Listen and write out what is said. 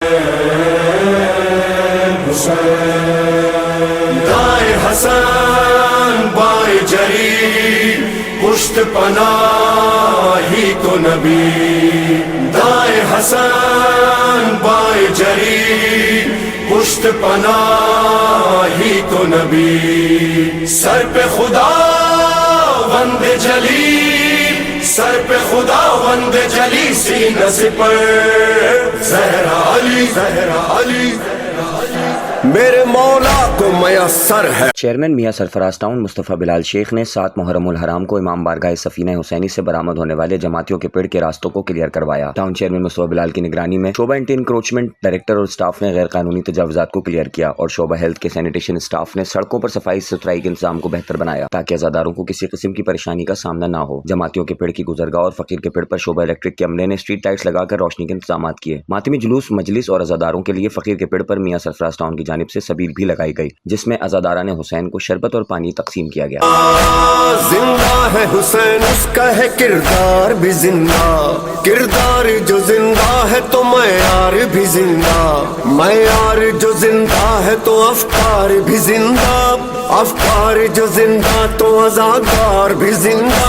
دائیں حسن بائیں جری پشت پناہ ہی تو نبی، دائیں حسن بائیں جری پشت پناہ ہی تو نبی، سر پہ خدا وند جلی، سر پہ خدا وند جلی، سینہ سپر زہرا علی، زہرا علی، میرے مولا کو میسر ہے۔ چیئرمین میاں سرفراز ٹاؤن مصطفیٰ بلال شیخ نے 7 محرم الحرام کو امام بارگاہ سفینہ حسینی سے برآمد ہونے والے جماعتیوں کے پیڑ کے راستوں کو کلیئر کروایا۔ ٹاؤن چیئرمین مصطفیٰ بلال کی نگرانی میں شعبہ اینٹی انکروچمنٹ ڈائریکٹر اور اسٹاف نے غیر قانونی تجاوزات کو کلیئر کیا اور شعبہ ہیلتھ کے سینیٹیشن اسٹاف نے سڑکوں پر صفائی ستھرائی کے انتظام کو بہتر بنایا تاکہ عزاداروں کو کسی قسم کی پریشانی کا سامنا نہ ہو۔ جماعتیوں کے پیڑ کی گزرگاہ اور فقیر کے پیڑ پر شعبہ الیکٹرک کے عملے نے اسٹریٹ لائٹس لگا کر روشنی کے انتظامات کیے۔ ماتمی جلوس، مجلس اور عزاداروں کے لیے فقیر کے پیڑ پر میاں سرفراز ٹاؤن کی جانب سے سبیل بھی لگائی گئی، جس میں عزاداران حسین کو شربت اور پانی تقسیم کیا گیا۔ زندہ ہے حسین، اس کا ہے کردار بھی زندہ، کردار جو زندہ ہے تو معیار بھی زندہ، معیار جو زندہ ہے تو افکار بھی زندہ، افکار جو زندہ تو عزادار بھی زندہ۔